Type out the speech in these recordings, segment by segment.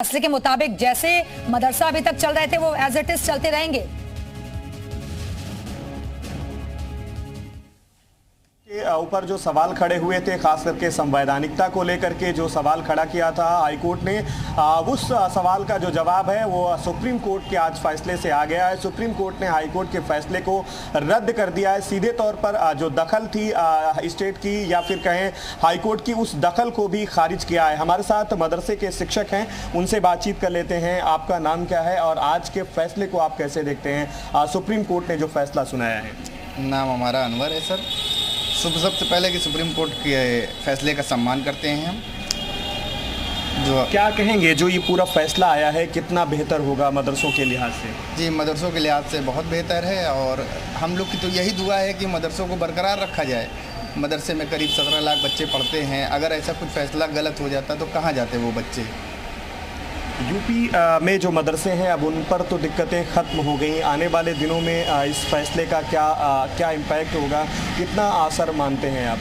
फैसले के मुताबिक जैसे मदरसा अभी तक चल रहे थे वो एज इट इज चलते रहेंगे। ऊपर जो सवाल खड़े हुए थे, खास करके संवैधानिकता को लेकर के जो सवाल खड़ा किया था हाईकोर्ट ने, उस सवाल का जो जवाब है वो सुप्रीम कोर्ट के आज फैसले से आ गया है। सुप्रीम कोर्ट ने हाईकोर्ट के फैसले को रद्द कर दिया है। सीधे तौर पर जो दखल थी स्टेट की या फिर कहें हाईकोर्ट की, उस दखल को भी खारिज किया है। हमारे साथ मदरसे के शिक्षक हैं, उनसे बातचीत कर लेते हैं। आपका नाम क्या है और आज के फैसले को आप कैसे देखते हैं? सुप्रीम कोर्ट ने जो फैसला सुनाया है। नाम हमारा अनवर है सर। सबसे पहले कि सुप्रीम कोर्ट के फैसले का सम्मान करते हैं हम। जो क्या कहेंगे, जो ये पूरा फैसला आया है कितना बेहतर होगा मदरसों के लिहाज से? जी, मदरसों के लिहाज से बहुत बेहतर है और हम लोग की तो यही दुआ है कि मदरसों को बरकरार रखा जाए। मदरसे में करीब 17 लाख बच्चे पढ़ते हैं। अगर ऐसा कुछ फैसला गलत हो जाता तो कहाँ जाते वो बच्चे? यूपी में जो मदरसे हैं अब उन पर तो दिक्कतें ख़त्म हो गई। आने वाले दिनों में इस फैसले का क्या इम्पैक्ट होगा, कितना असर मानते हैं आप?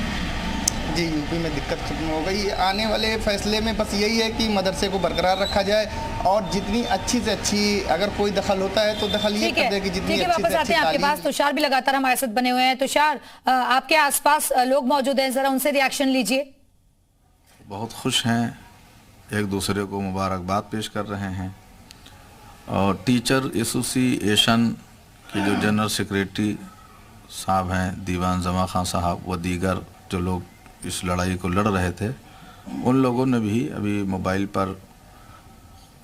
जी, यूपी में दिक्कत खत्म हो गई। आने वाले फैसले में बस यही है कि मदरसे को बरकरार रखा जाए और जितनी अच्छी से अच्छी, अगर कोई दखल होता है तो दखल ये कर दे कि जितनी अच्छी से अच्छी। आपके पास तुषार भी लगातार हमारे साथ बने हुए हैं। तुषार, आपके आसपास लोग मौजूद हैं, जरा उनसे रिएक्शन लीजिए। बहुत खुश हैं, एक दूसरे को मुबारकबाद पेश कर रहे हैं और टीचर एसोसिएशन के जो जनरल सेक्रेटरी साहब हैं दीवान जमा खान साहब व दीगर जो लोग इस लड़ाई को लड़ रहे थे, उन लोगों ने भी अभी मोबाइल पर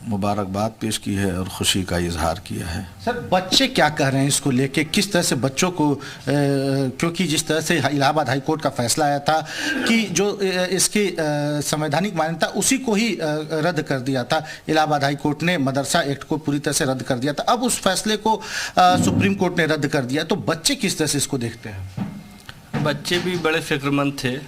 मुबारकबाद पेश की है और खुशी का इजहार किया है। सर, बच्चे क्या कह रहे हैं इसको लेके? किस तरह से बच्चों को क्योंकि जिस तरह से इलाहाबाद हाई कोर्ट का फैसला आया था कि जो इसकी संवैधानिक मान्यता उसी को ही रद्द कर दिया था, इलाहाबाद हाई कोर्ट ने मदरसा एक्ट को पूरी तरह से रद्द कर दिया था। अब उस फैसले को सुप्रीम कोर्ट ने रद्द कर दिया, तो बच्चे किस तरह से इसको देखते हैं? बच्चे भी बड़े फिक्रमंद थे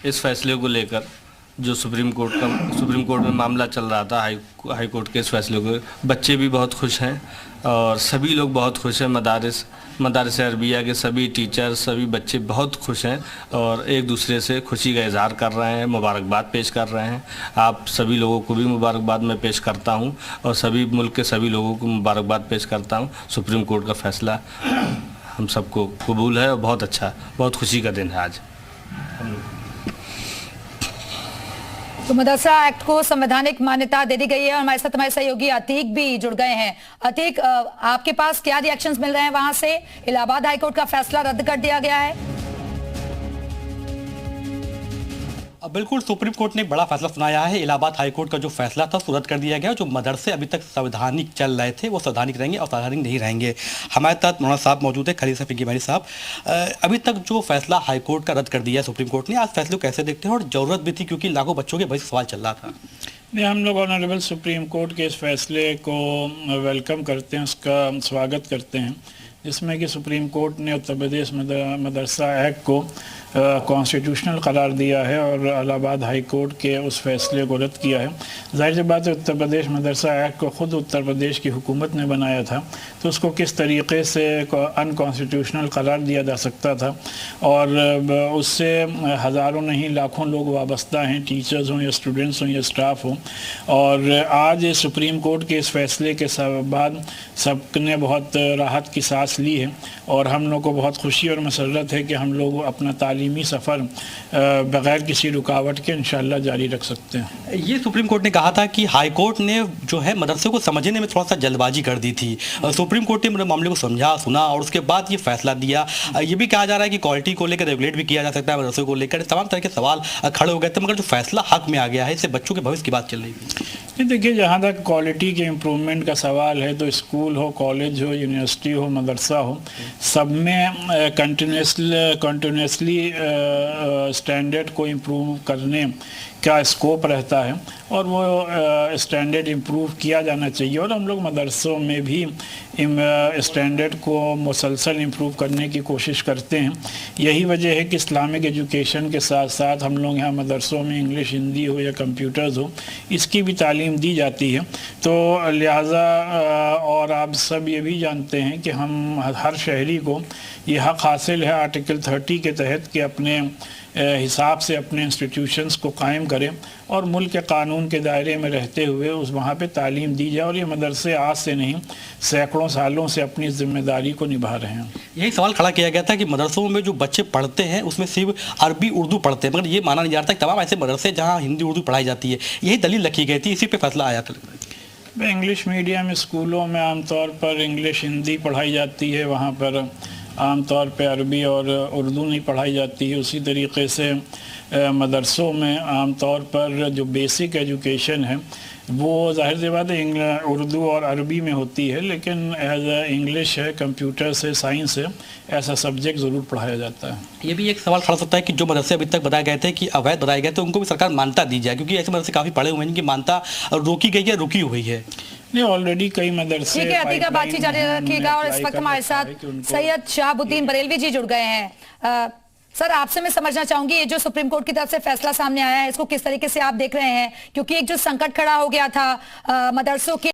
इस फैसले को लेकर। जो सुप्रीम कोर्ट में मामला चल रहा था, हाई कोर्ट के इस फैसले को, बच्चे भी बहुत खुश हैं और सभी लोग बहुत खुश हैं। मदारिस अरबिया के सभी टीचर, सभी बच्चे बहुत खुश हैं और एक दूसरे से खुशी का इजहार कर रहे हैं, मुबारकबाद पेश कर रहे हैं। आप सभी लोगों को भी मुबारकबाद मैं पेश करता हूं और सभी मुल्क के सभी लोगों को मुबारकबाद पेश करता हूं। सुप्रीम कोर्ट का फैसला हम सबको कबूल है और बहुत अच्छा, बहुत खुशी का दिन है आज। तो मदरसा एक्ट को संवैधानिक मान्यता दे दी गई है और हमारे साथ हमारे सहयोगी अतीक भी जुड़ गए हैं। अतीक, आपके पास क्या रिएक्शंस मिल रहे हैं वहां से? इलाहाबाद हाईकोर्ट का फैसला रद्द कर दिया गया है। बिल्कुल, सुप्रीम कोर्ट ने बड़ा फैसला सुनाया है। इलाहाबाद हाई कोर्ट का जो फैसला था रद्द कर दिया गया। जो मदरसे अभी तक संवैधानिक चल रहे थे वो संवैधानिक रहेंगे और संवैधानिक नहीं रहेंगे। हमारे साथ मौलाना साहब मौजूद है, खलील सफी भाई साहब। अभी तक जो फैसला हाई कोर्ट का रद्द कर दिया है सुप्रीम कोर्ट ने, आज फैसले को कैसे देखते हैं? और जरूरत भी थी क्योंकि लाखों बच्चों के भविष्य सवाल चल रहा था। नहीं, हम लोग ऑनरेबल सुप्रीम कोर्ट के इस फैसले को वेलकम करते हैं, उसका स्वागत करते हैं, जिसमें कि सुप्रीम कोर्ट ने उत्तर प्रदेश मदरसा एक्ट को कॉन्स्टिट्यूशनल करार दिया है और इलाहाबाद हाई कोर्ट के उस फैसले को रद्द किया है। जाहिर सी बात है, उत्तर प्रदेश मदरसा एक्ट को ख़ुद उत्तर प्रदेश की हुकूमत ने बनाया था, तो उसको किस तरीके से अनकॉन्स्टिट्यूशनल करार दिया जा सकता था। और उससे हज़ारों नहीं लाखों लोग वाबस्ता हैं, टीचर्स हों या स्टूडेंट्स हों या स्टाफ हों। और आज सुप्रीम कोर्ट के इस फैसले के बाद सबने बहुत राहत की सांस ली है और हम लोग को बहुत खुशी और मसरत है कि हम लोग अपना तालीमी सफ़र बग़ैर किसी रुकावट के इंशाअल्लाह जारी रख सकते हैं। ये सुप्रीम कोर्ट ने कहा था कि हाई कोर्ट ने जो है मदरसे को समझने में थोड़ा सा जल्दबाजी कर दी थी। सुप्रीम कोर्ट ने मामले को समझा सुना और उसके बाद ये फैसला दिया। ये भी कहा जा रहा है कि क्वालिटी को लेकर रेगुलेट भी किया जा सकता है, मदरसे को लेकर तमाम तरह के सवाल खड़े हो गए थे, मगर जो फैसला हक में आ गया है, इससे बच्चों के भविष्य की बात चल रही थी। देखिए, जहाँ तक क्वालिटी के इम्प्रूवमेंट का सवाल है तो स्कूल हो, कॉलेज हो, यूनिवर्सिटी हो, मदरसा हो, सब में कंटिन्यूसली स्टैंडर्ड को इम्प्रूव करने का स्कोप रहता है और वो स्टैंडर्ड इम्प्रूव किया जाना चाहिए। और हम लोग मदरसों में भी स्टैंडर्ड को मुसलसल इम्प्रूव करने की कोशिश करते हैं। यही वजह है कि इस्लामिक एजुकेशन के साथ साथ हम लोग यहाँ मदरसों में इंग्लिश, हिंदी हो या कंप्यूटर्स हो, इसकी भी तालीम दी जाती है। तो लिहाजा और आप सब ये भी जानते हैं कि हम हर शहरी को ये हक़ हासिल है आर्टिकल 30 के तहत कि अपने हिसाब से अपने इंस्टीट्यूशंस को कायम करें और मुल्क के कानून के दायरे में रहते हुए उस वहाँ पे तालीम दी जाए। और ये मदरसे आज से नहीं सैकड़ों सालों से अपनी जिम्मेदारी को निभा रहे हैं। यही सवाल खड़ा किया गया था कि मदरसों में जो बच्चे पढ़ते हैं उसमें सिर्फ अरबी उर्दू पढ़ते हैं, मगर ये माना नहीं जाता कि तमाम ऐसे मदरसे जहाँ हिंदी उर्दू पढ़ाई जाती है। यही दलील रखी गई थी, इसी पे फैसला आया था। इंग्लिश मीडियम स्कूलों में आमतौर पर इंग्लिश हिंदी पढ़ाई जाती है, वहाँ पर आमतौर पर अरबी और उर्दू नहीं पढ़ाई जाती है। उसी तरीके से मदरसों में आमतौर पर जो बेसिक एजुकेशन है वो ज़ाहिर सी बात है उर्दू और अरबी में होती है, लेकिन एज इंग्लिश है, कंप्यूटर्स है, साइंस है, ऐसा सब्जेक्ट ज़रूर पढ़ाया जाता है। ये भी एक सवाल खड़ा सकता है कि जो मदरसे अभी तक बताए गए थे कि अवैध बताए गए थे, उनको भी सरकार मान्यता दी जाए, क्योंकि ऐसे मदरसे काफ़ी पड़े हुए हैं जिनकी मान्यता रोकी गई है, रुकी हुई है। नहीं, ऑलरेडी कई मदरसे। ठीक है, अतीक आप बातचीत जारी रखिएगा। और इस वक्त हमारे साथ सैयद शहाबुद्दीन बरेलवी जी जुड़ गए हैं। सर, आपसे मैं समझना चाहूंगी ये जो सुप्रीम कोर्ट की तरफ से फैसला सामने आया है इसको किस तरीके से आप देख रहे हैं, क्योंकि एक जो संकट खड़ा हो गया था मदरसों के